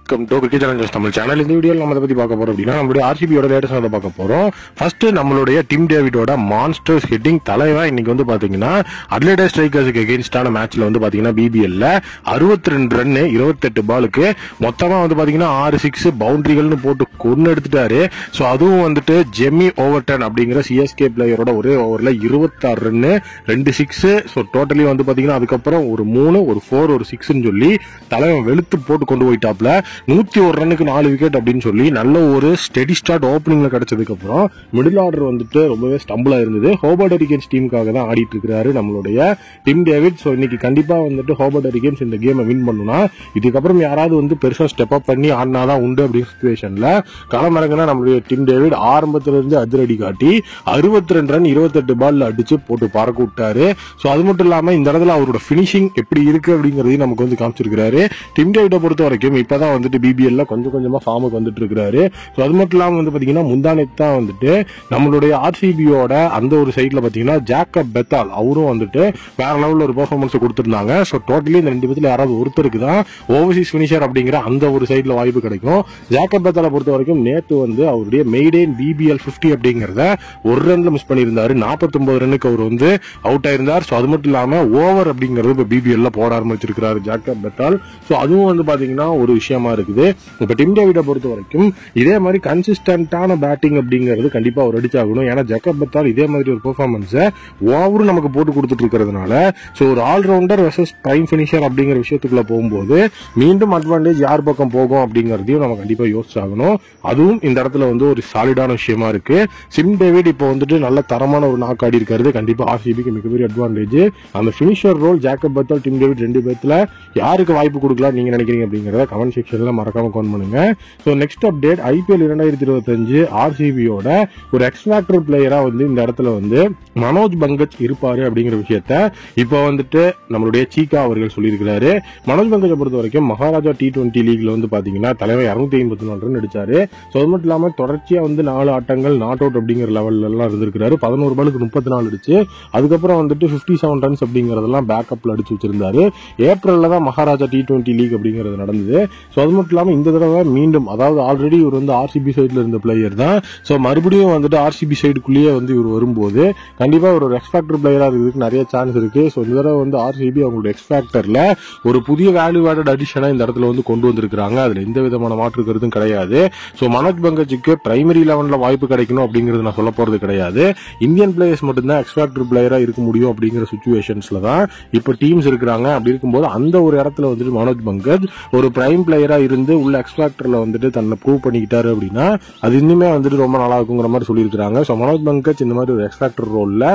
Welcome to cricket Challengers Tamil channel. இந்த வீடியோவில் நம்ம அதை பத்தி பார்க்க போறோம் அப்படின்னா நம்மளுடைய ஆர்சிபியோட லேட்டஸ்ட் அதை பார்க்க போறோம். ஃபர்ஸ்ட் நம்மளுடைய டிம் டேவிடோட மான்ஸ்டர்ஸ் ஹிட்டிங் தலைவா இன்னைக்கு வந்து பாத்தீங்கன்னா அட்லைட் ஸ்ட்ரைக்கர்ஸுக்கு எகெயின்ஸ்டான மேட்ச்ல வந்து பாத்தீங்கன்னா பிபிஎல்ல 62 ரன் 28 பாலுக்கு மொத்தமா வந்து பாத்தீங்கன்னா 6 6 பவுண்டரிகள்னு போட்டு கொண்டு எடுத்துட்டாரு. ஸோ அதுவும் வந்துட்டு ஜெமி ஓவர்டன் அப்படிங்கிற சிஎஸ்கே பிளேயரோட ஒரே ஓவர்ல 26 ரன் 2 6. ஸோ டோட்டலி வந்து பாத்தீங்கன்னா அதுக்கப்புறம் ஒரு 3 ஒரு 4 ஒரு 6ன்னு சொல்லி தலைவன் வெளுத்து போட்டு கொண்டு போயிட்டாப்ல. 101 ரன்னுக்கு 4 விக்கெட் அப்படின்னு சொல்லி நல்ல ஒரு ஸ்டெடி ஸ்டார்ட் ஓப்பனிங்ல கிடைச்சதுக்கு அப்புறம் மிடில் ஆர்டர் வந்துட்டு ரொம்பவே ஸ்டம்பிளா இருந்தது. ஹோபர்ட் ஹரிகேன்ஸ் டீமுக்காக தான் ஆடிட்டு இருக்காரு நம்மளுடைய டிம் டேவிட். ஸோ இன்னைக்கு கண்டிப்பா வந்துட்டு ஹோபர்ட் ஹரிகேன்ஸ் இந்த கேமை வின் பண்ணுனா இதுக்கப்புறம் யாராவது வந்து பெருசா ஸ்டெப் அப் பண்ணி ஆடினாதான் உண்டு அப்படிங்கிற சிச்சுவேஷன்ல களமிறங்கினா நம்மளுடைய டிம் டேவிட் ஆரம்பத்துல இருந்து அதிரடி காட்டி 62 ரன் 28 பால்ல அடிச்சு போட்டு பறக்க விட்டாரு. ஸோ அது மட்டும் இல்லாம இந்த இடத்துல அவரோட பினிஷிங் எப்படி இருக்கு அப்படிங்கறதையும் நமக்கு வந்து காமிச்சிருக்காரு. டிம் டேவிட பொறுத்த வரைக்கும் இப்பதான் வந்துட்டு பிபிஎல்ல கொஞ்சம் கொஞ்சமா ஃபார்முக்கு வந்துட்டு இருக்காரு. ஸோ அது மட்டும் இல்லாம வந்து பாத்தீங்கன்னா முந்தானேத்து தான் வந்துட்டு நம்மளுடைய ஆர்சிபியோட அந்த ஒரு சைட்ல பாத்தீங்கன்னா ஜாக்கப் பெத்தால் அவரும் வந்துட்டு வேற லெவல்ல ஒரு பெர்ஃபார்மன்ஸ் கொடுத்திருந்தாங்க. ஸோ டோட்டலி இந்த 2 பேத்துல யாராவது ஒருத்தருக்கு தான் ஓவர்சீஸ் பினிஷர் அப்படிங்கிற அந்த ஒரு சைட்ல வாய்ப்பு கிடைக்கும். ஜாக்கப் பெத்தாலை பொறுத்த வரைக்கும் நேத்து வந்து அவருடைய மெய்டேன் பிபிஎல் 50 அப்படிங்கறத ஒரு ரன்ல மிஸ் பண்ணியிருந்தாரு. 49 ரன்னுக்கு அவர் வந்து அவுட் ஆயிருந்தார். ஸோ அது மட்டும் இல்லாம ஓவர் அப்படிங்கறது இப்ப பிபிஎல்ல போட ஆரம்பிச்சிருக்காரு ஜாக்கப் பெத்தால். ஸோ அதுவும் வந்து பாத்தீங்கன்னா ஒரு விஷயமா இருக்குது. இப்ப டிம் டேவிட பொறுத்த வரைக்கும் இதே மாதிரி கன்சிஸ்டன்டான பேட்டிங் அப்படிங்கிறது கண்டிப்பா அவர் அடிச்சாகணும். ஏன்னா ஜாக்கப் பெத்தால் இதே மாதிரி ஒரு பெர்ஃபார்மன்ஸ் ஓவரும் நமக்கு போட்டு கொடுத்துட்டு இருக்கிறதுனால ஸோ ஒரு ஆல்ரவுண்டர் வெர்சஸ் பிரைம் பினிஷர் அப்படிங்கிற விஷயத்துக்குள்ள போகும்போது மீண்டும் அட்வான்டேஜ் யார் பக்கம் போகும் அப்படிங்கறதையும் நம்ம கண்டிப்பா யோசிச்சாகணும். அதுவும் இந்த இடத்துல வந்து ஒரு சாலிடான விஷயமா இருக்கு. டிம் டேவிட் இப்போ வந்துட்டு நல்ல தரமான ஒரு நாக் ஆடி இருக்காரு. கண்டிப்பா ஆர்சிபிக்கு மிகப்பெரிய அட்வான்டேஜ். அந்த finisher role Jacob Bethell Tim David 2 பேத்துல யாருக்கு வாய்ப்பு கொடுக்கலாம் நீங்க நினைக்கிறீங்க அப்படிங்கறத கமெண்ட் செக்ஷன்ல மறக்காம கமெண்ட் பண்ணுங்க. சோ நெக்ஸ்ட் அப்டேட் ஐபிஎல் 2025 ஆர்சிபியோட ஒரு எக்ஸ்ட்ராக்டர் பிளேயரா வந்து இந்த இடத்துல வந்து மனோஜ் பங்கஜ் இருப்பாரு அப்படிங்கிற விஷயத்த இப்போ வந்துட்டு நம்மளுடைய சீகா அவர்கள் சொல்லியிருக்கிறாரு. மனோஜ் பங்கஜை பொறுத்த வரைக்கும் மகாராஜா T20 லீக்ல வந்து பாத்தீங்கன்னா தலைவர் 254 ரன் அடிச்சாரு. சோ அது மட்டும் இல்லாம தொடர்ச்சியா வந்து 4 ஆட்டங்கள் நாட் அவுட் அப்படிங்கிற லெவல்ல எல்லாம் இருந்திருக்காரு. 11 பாலுக்கு 34 அடிச்சு அதுக்கப்புறம் வந்துட்டு 57 ரன்ஸ் அப்படிங்கறதெல்லாம் பேக்கப்ல அடிச்சு வச்சிருந்தாரு. ஏப்ரல்ல தான் மகாராஜா T20 லீக் அப்படிங்கிறது நடந்தது. ஸோ அது மட்டும் இல்லாமல் இந்த தடவை மீண்டும் அதாவது ஆல்ரெடி இவர் வந்து ஆர்சிபி சைட்ல இருந்த பிளேயர் தான். ஸோ மறுபடியும் வந்துட்டு ஆர்சிபி சைடுக்குள்ளேயே வந்து இவர் வரும்போது கண்டிப்பா ஒரு எக்ஸ்பேக்டர் பிளேயரா இருக்கிறதுக்கு நிறைய சான்ஸ் இருக்கு. ஸோ இந்த தடவை வந்து ஆர்சிபி அவங்களோட எக்ஸ்பேக்டர்ல ஒரு புதிய வேல்யூ ஆடட் அடிஷனா இந்த இடத்துல வந்து கொண்டு வந்திருக்காங்க. அதுல எந்த விதமான மாற்று கருத்தும் கிடையாது. ஸோ மனோஜ் பங்கஜுக்கு பிரைமரி லெவன்ல வாய்ப்பு கிடைக்கணும் அப்படிங்கிறது நான் சொல்ல போறது கிடையாது. இந்தியன் பிளேயர்ஸ் மட்டும்தான் எக்ஸ்பேக்டர் பிளேயரா இருக்க முடியும் அப்படிங்கிற சிச்சுவேஷன்ஸ்ல தான் இப்ப டீம்ஸ் இருக்கிறாங்க. அப்படி இருக்கும்போது அந்த ஒரு இடத்துல வந்துட்டு மனோஜ் பங்கஜ் ஒரு பிரைம் பிளேயரா இருந்து உள்ள எக்ஸ்பேக்டர்ல வந்துட்டு தன்னை ப்ரூவ் பண்ணிக்கிட்டாரு அப்படின்னா அது இன்னுமே வந்துட்டு ரொம்ப நல்லா இருக்குங்கிற மாதிரி சொல்லியிருக்காங்க. ஸோ மனோஜ் பங்கஜ் இந்த மாதிரி ஒரு எக்ஸ்பேக்டர் ரோல்ல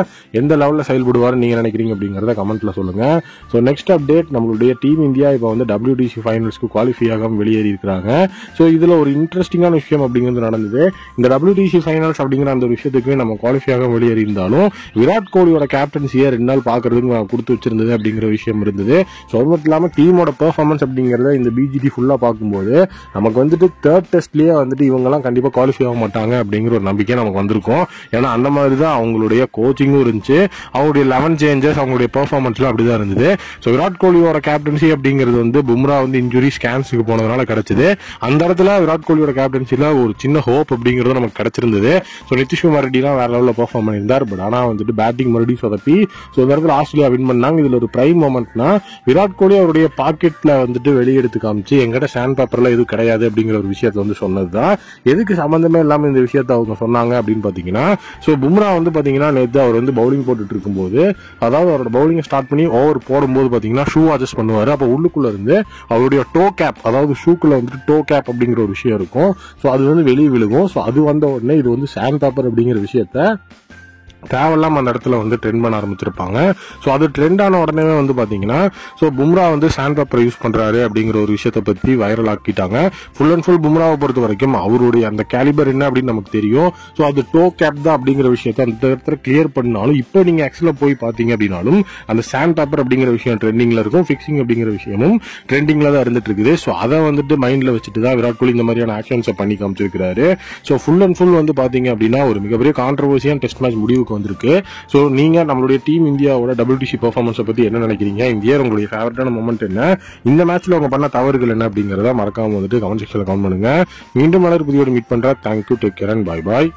எந்த லெவல்ல செயல்படுவார் நீங்க நினைக்கிறீங்க அப்படிங்கறத கமெண்ட்ல சொல்லுங்க. ஸோ நெக்ஸ்ட் அப்டேட் நம்மளுடைய டீம் இந்தியா இப்போ வந்து WTC ஃபைனல்ஸ்க்கு குவாலிஃபை ஆகாம வெளியேறி இருக்காங்க. ஸோ இதுல ஒரு இன்ட்ரெஸ்டிங்கான விஷயம் அப்படிங்கிறது நடந்தது. இந்த WTC ஃபைனல்ஸ் அப்படிங்கிற அந்த ஒரு விஷயத்துக்கு நம்ம குவாலிஃபை ஆகாம வெளியேறி இருந்தாலும் விராட் கோலியோட கேப்டன்சியை 2 நாள் பாக்குறதுக்கு கொடுத்து வச்சிருந்தது அப்படிங்கிற விஷயம் இருந்தது. ஸோ அது மட்டும் இல்லாம டீமோட பெர்ஃபார்மன்ஸ் அப்படிங்கறத இந்த பிஜிடி ஃபுல்லா பார்க்கும்போது நமக்கு வந்துட்டு தேர்ட் டெஸ்ட்லயே வந்துட்டு இவங்க எல்லாம் கண்டிப்பா குவாலிஃபை ஆக மாட்டாங்க அப்படிங்கிற ஒரு நம்பிக்கை நமக்கு வந்திருக்கும். ஏன்னா அந்த மாதிரி தான் அவங்களுடைய கோச்சிங்கும் இருந்துச்சு. அவங்களுடைய 11 சேஞ்சஸ் அவங்களுடைய பெர்ஃபார்மன்ஸ்ல அப்படிதான் இருந்தது. ஸோ விராட் கோலியோட கேப்டன்சி அப்படிங்கிறது வந்து பும்ரா வந்து இன்ஜுரி ஸ்கேன்ஸுக்கு போனதுனால கிடைச்சது. அந்த இடத்துல விராட் கோலியோட கேப்டன்சில ஒரு சின்ன ஹோப் அப்படிங்கிறது நமக்கு கிடைச்சிருந்தது. ஸோ நிதிஷ்குமார் ரெட்டி தான் வேற லெவலில் பெர்ஃபார்ம் பண்ணியிருந்தார். பட் ஆனா வந்துட்டு பேட்டிங் மறுபடியும் சொதப்பி ஸோ இந்த இடத்துல ஆஸ்திரேலியா வின் பண்ணாங்க. இதுல ஒரு பிரைம் மொமெண்ட்னா விராட் கோலி அவருடைய பாக்கெட்ல வந்துட்டு வெளியெடுத்து காமிச்சு எங்கிட்ட சாண்ட் பேப்பர்ல எதுவும் கிடையாது அப்படிங்கிற ஒரு விஷயத்த வந்து சொன்னதுதான். எதுக்கு சம்பந்தமே இல்லாம இந்த விஷயத்த அவங்க சொன்னாங்க அப்படின்னு பாத்தீங்கன்னா சோ பும்ரா வந்து பாத்தீங்கன்னா நேத்து அவர் வந்து பவுலிங் போட்டுட்டு இருக்கும்போது அதாவது அவரோட பவுலிங் ஸ்டார்ட் பண்ணி ஓவர் போடும்போது பாத்தீங்கன்னா ஷூ அட்ஜஸ்ட் பண்ணுவாரு. அப்ப உள்ளுக்குள்ள இருந்து அவருடைய டோ கேப் அதாவது ஷூக்குள்ள வந்துட்டு டோ கேப் அப்படிங்கிற ஒரு விஷயம் இருக்கும். சோ அது வந்து வெளியே விழுகும். சோ அது வந்த உடனே இது வந்து சாண்ட் பேப்பர் அப்படிங்கிற விஷயத்த தேவையில்லாம அந்த இடத்துல வந்து ட்ரெண்ட் பண்ண ஆரம்பிச்சிருப்பாங்க. ஸோ அது ட்ரெண்ட் ஆன உடனே வந்து பாத்தீங்கன்னா ஸோ பும்ரா வந்து சாண்ட் பேப்பர் யூஸ் பண்றாரு அப்படிங்கிற ஒரு விஷயத்த பத்தி வைரல் ஆக்கிட்டாங்க. ஃபுல் அண்ட் ஃபுல் பும்ராவை பொறுத்த வரைக்கும் அவருடைய அந்த கேலிபர் என்ன அப்படின்னு நமக்கு தெரியும். ஸோ அது டோ கேப் தான் அப்படிங்கிற விஷயத்த அந்த இடத்துல கிளியர் பண்ணாலும் இப்போ நீங்க ஆக்சுவலா போய் பாத்தீங்க அப்படின்னாலும் அந்த சாண்ட் பேப்பர் அப்படிங்கிற விஷயம் ட்ரெண்டிங்ல இருக்கும். ஃபிக்சிங் அப்படிங்கிற விஷயமும் ட்ரெண்டிங்ல தான் இருந்துட்டு இருக்குது. ஸோ அதை வந்துட்டு மைண்ட்ல வச்சுட்டு தான் விராட் கோலி இந்த மாதிரியான ஆக்ஷன்ஸை பண்ணி காமிச்சிருக்காரு. ஸோ ஃபுல் அண்ட் ஃபுல் வந்து பாத்தீங்க அப்படின்னா ஒரு மிகப்பெரிய கான்ட்ரவர்சியான டெஸ்ட் மேட்ச் முடிவுக்கு வந்திருக்கு. ஸோ நீங்க நம்மளுடைய டீம் இந்தியாவோட WTC பெர்ஃபார்மன்ஸை பத்தி என்ன நினைக்கிறீங்க? இந்த இயர் உங்களுடைய ஃபேவரட்டான மொமெண்ட் என்ன? இந்த மேட்ச்ல அவங்க பண்ண தவறுகள் என்ன அப்படிங்கறத மறக்காம வந்துட்டு கமெண்ட் செக்ஷன்ல கமெண்ட் பண்ணுங்க. மீண்டும் மலர் புதியோட மீட் பண்றேன். Thank you, take care and bye bye.